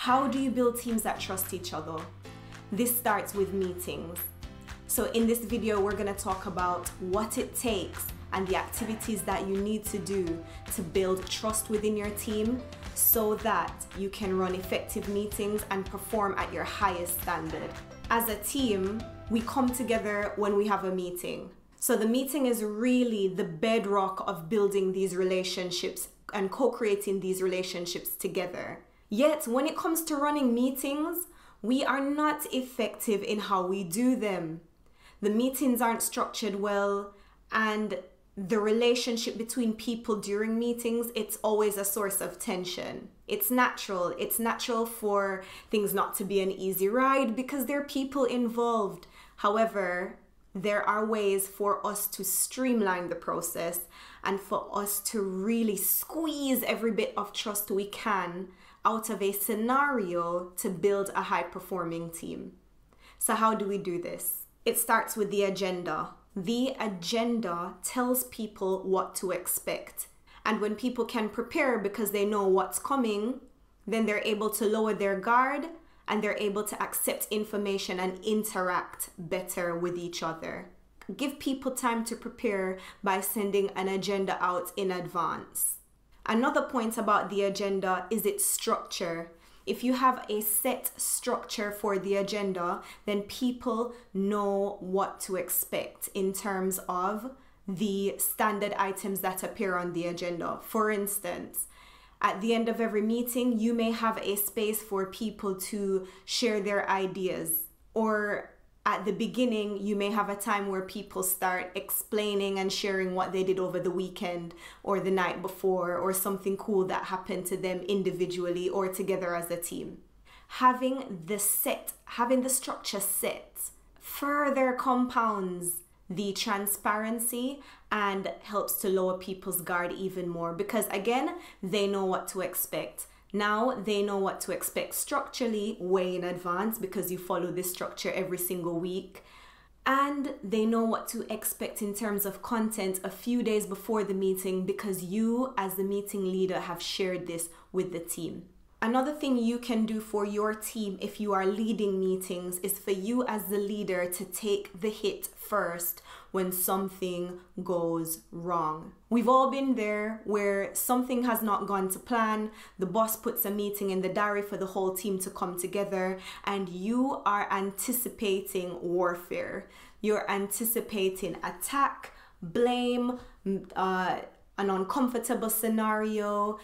How do you build teams that trust each other? This starts with meetings. So in this video, we're going to talk about what it takes and the activities that you need to do to build trust within your team so that you can run effective meetings and perform at your highest standard. As a team, we come together when we have a meeting. So the meeting is really the bedrock of building these relationships and co-creating these relationships together. Yet, when it comes to running meetings, we are not effective in how we do them. The meetings aren't structured well, and the relationship between people during meetings, it's always a source of tension. It's natural. It's natural for things not to be an easy ride because there are people involved. However, there are ways for us to streamline the process and for us to really squeeze every bit of trust we can out of a scenario to build a high-performing team. So how do we do this? It starts with the agenda. The agenda tells people what to expect. And when people can prepare because they know what's coming, then they're able to lower their guard and they're able to accept information and interact better with each other. Give people time to prepare by sending an agenda out in advance. Another point about the agenda is its structure. If you have a set structure for the agenda, then people know what to expect in terms of the standard items that appear on the agenda. For instance, at the end of every meeting, you may have a space for people to share their ideas, or at the beginning, you may have a time where people start explaining and sharing what they did over the weekend or the night before or something cool that happened to them individually or together as a team. Having the structure set further compounds the transparency and helps to lower people's guard even more because again, they know what to expect. Now they know what to expect structurally way in advance because you follow this structure every single week. And they know what to expect in terms of content a few days before the meeting because you as the meeting leader have shared this with the team. Another thing you can do for your team if you are leading meetings is for you as the leader to take the hit first when something goes wrong. We've all been there where something has not gone to plan, the boss puts a meeting in the diary for the whole team to come together, and you are anticipating warfare. You're anticipating attack, blame, an uncomfortable scenario.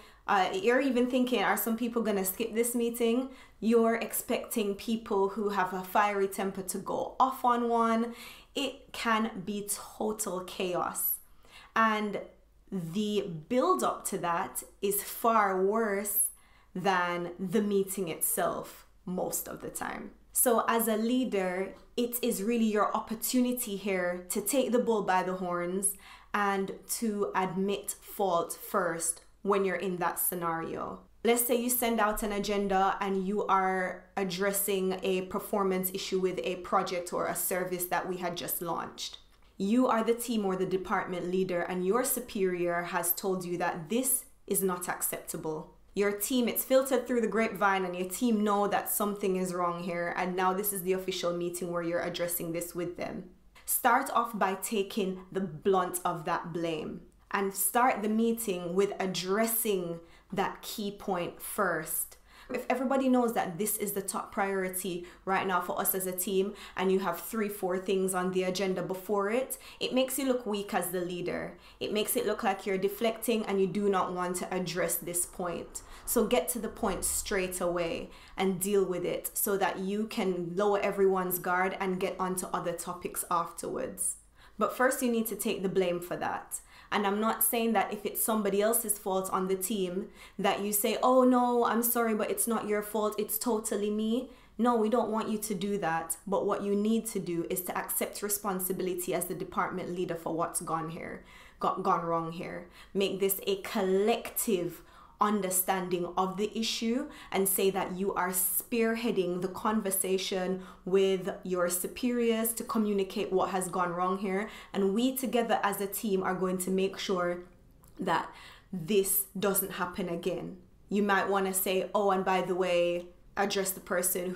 You're even thinking, are some people gonna skip this meeting? You're expecting people who have a fiery temper to go off on one. It can be total chaos. And the build up to that is far worse than the meeting itself most of the time. So as a leader, it is really your opportunity here to take the bull by the horns and to admit fault first when you're in that scenario. Let's say you send out an agenda and you are addressing a performance issue with a project or a service that we had just launched. You are the team or the department leader and your superior has told you that this is not acceptable. Your team, it's filtered through the grapevine and your team know that something is wrong here, and now this is the official meeting where you're addressing this with them. Start off by taking the blunt of that blame and start the meeting with addressing that key point first. If everybody knows that this is the top priority right now for us as a team and you have 3-4 things on the agenda before it, it makes you look weak as the leader. It makes it look like you're deflecting and you do not want to address this point. So get to the point straight away and deal with it so that you can lower everyone's guard and get onto other topics afterwards. But first you need to take the blame for that. And I'm not saying that if it's somebody else's fault on the team that you say, oh no, I'm sorry, but it's not your fault, it's totally me. No, we don't want you to do that. But what you need to do is to accept responsibility as the department leader for what's gone wrong here. Make this a collective understanding of the issue and say that you are spearheading the conversation with your superiors to communicate what has gone wrong here, and we together as a team are going to make sure that this doesn't happen again. You might want to say, oh, and by the way, address the person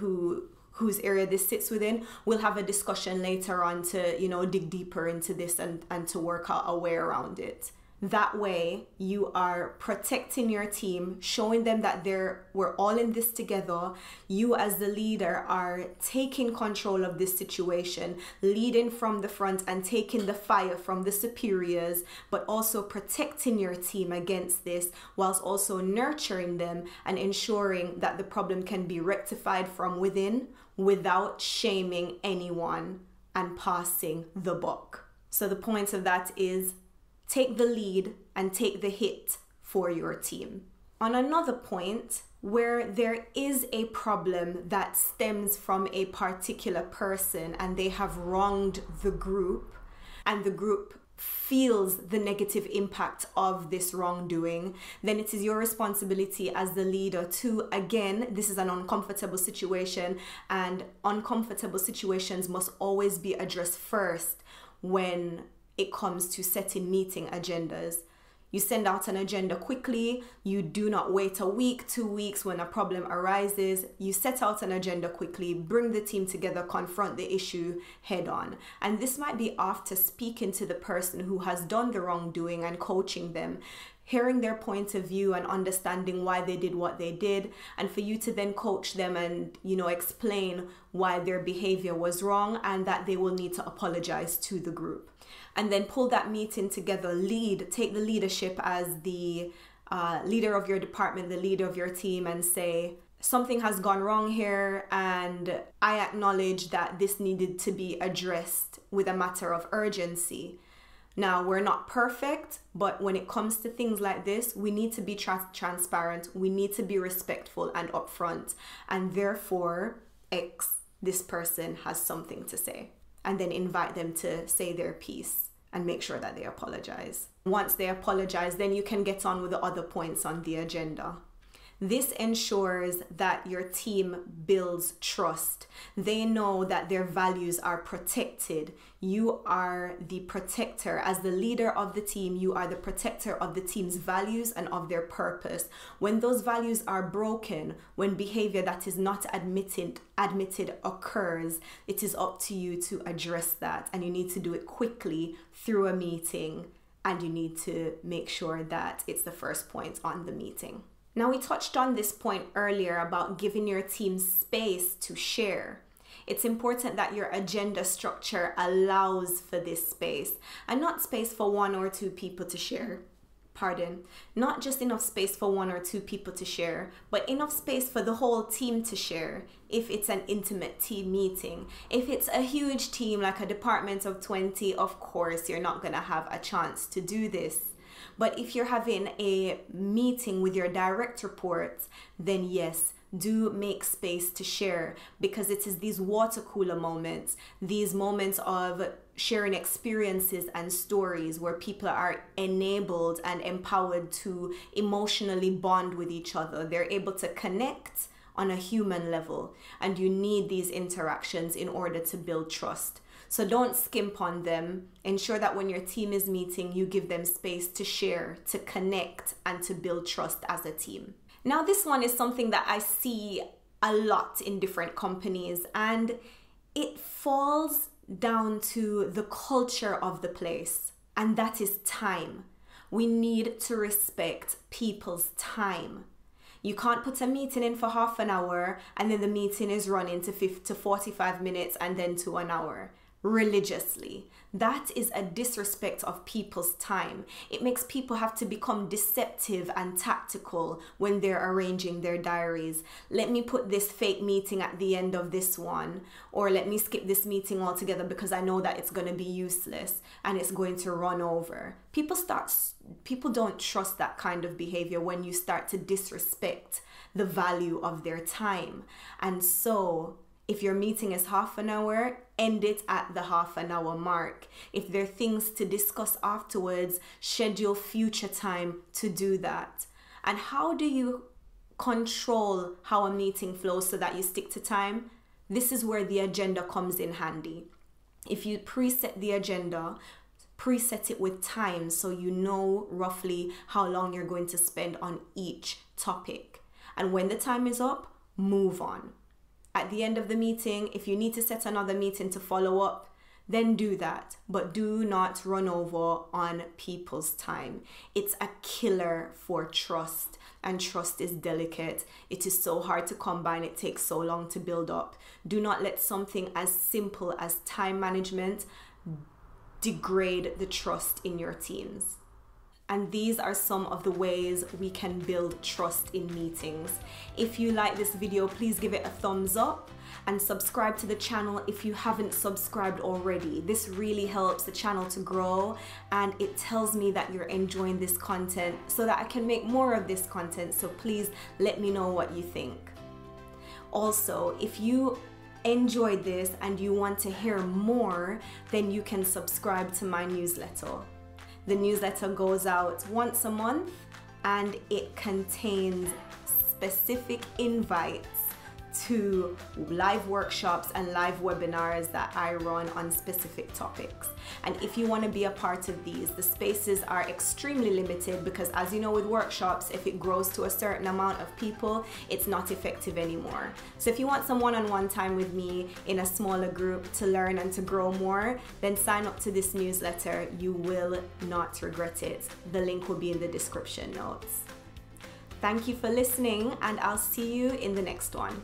whose area this sits within. We'll have a discussion later on to, you know, dig deeper into this and to work out a way around it. That way, you are protecting your team, showing them that we're all in this together. You as the leader are taking control of this situation, leading from the front and taking the fire from the superiors, but also protecting your team against this, whilst also nurturing them and ensuring that the problem can be rectified from within without shaming anyone and passing the buck. So the point of that is, take the lead and take the hit for your team. On another point, where there is a problem that stems from a particular person and they have wronged the group, and the group feels the negative impact of this wrongdoing, then it is your responsibility as the leader to, again, this is an uncomfortable situation, and uncomfortable situations must always be addressed first when it comes to setting meeting agendas. You send out an agenda quickly. You do not wait a week, 2 weeks when a problem arises. You set out an agenda quickly, bring the team together, confront the issue head on. And this might be after speaking to the person who has done the wrongdoing and coaching them, hearing their point of view and understanding why they did what they did, and for you to then coach them and, you know, explain why their behavior was wrong and that they will need to apologize to the group. And then pull that meeting together, take the leadership as the leader of your department, the leader of your team, and say, something has gone wrong here, and I acknowledge that this needed to be addressed with a matter of urgency. Now, we're not perfect, but when it comes to things like this, we need to be transparent, we need to be respectful and upfront, and therefore, this person has something to say. And then invite them to say their piece and make sure that they apologize. Once they apologize, then you can get on with the other points on the agenda. This ensures that your team builds trust. They know that their values are protected. You are the protector. As the leader of the team, you are the protector of the team's values and of their purpose. When those values are broken, when behavior that is not admitted occurs, it is up to you to address that. And you need to do it quickly through a meeting. And you need to make sure that it's the first point on the meeting. Now, we touched on this point earlier about giving your team space to share. It's important that your agenda structure allows for this space, and not space for 1 or 2 people to share. Not just enough space for 1 or 2 people to share, but enough space for the whole team to share if it's an intimate team meeting. If it's a huge team like a department of 20, of course, you're not going to have a chance to do this. But if you're having a meeting with your direct reports, then yes, do make space to share, because it is these water cooler moments, these moments of sharing experiences and stories where people are enabled and empowered to emotionally bond with each other. They're able to connect on a human level, and you need these interactions in order to build trust. So don't skimp on them. Ensure that when your team is meeting, you give them space to share, to connect, and to build trust as a team. Now, this one is something that I see a lot in different companies, and it falls down to the culture of the place, and that is time. We need to respect people's time. You can't put a meeting in for half an hour and then the meeting is running to 45 minutes and then to an hour. Religiously. That is a disrespect of people's time. It makes people have to become deceptive and tactical when they're arranging their diaries. Let me put this fake meeting at the end of this one, or let me skip this meeting altogether because I know that it's going to be useless and it's going to run over. People don't trust that kind of behavior when you start to disrespect the value of their time. And so if your meeting is half an hour, end it at the half an hour mark. If there are things to discuss afterwards, schedule future time to do that. And how do you control how a meeting flows so that you stick to time? This is where the agenda comes in handy. If you preset the agenda, preset it with time so you know roughly how long you're going to spend on each topic. And when the time is up, move on. At the end of the meeting, if you need to set another meeting to follow up, then do that. But do not run over on people's time. It's a killer for trust, and trust is delicate. It is so hard to come by and it takes so long to build up. Do not let something as simple as time management degrade the trust in your teams. And these are some of the ways we can build trust in meetings. If you like this video, please give it a thumbs up and subscribe to the channel if you haven't subscribed already. This really helps the channel to grow, and it tells me that you're enjoying this content so that I can make more of this content. So please let me know what you think. Also, if you enjoyed this and you want to hear more, then you can subscribe to my newsletter. The newsletter goes out once a month and it contains specific invites to live workshops and live webinars that I run on specific topics. And if you want to be a part of these, the spaces are extremely limited because, as you know, with workshops, if it grows to a certain amount of people, it's not effective anymore. So if you want some one-on-one time with me in a smaller group to learn and to grow more, then sign up to this newsletter. You will not regret it. The link will be in the description notes. Thank you for listening, and I'll see you in the next one.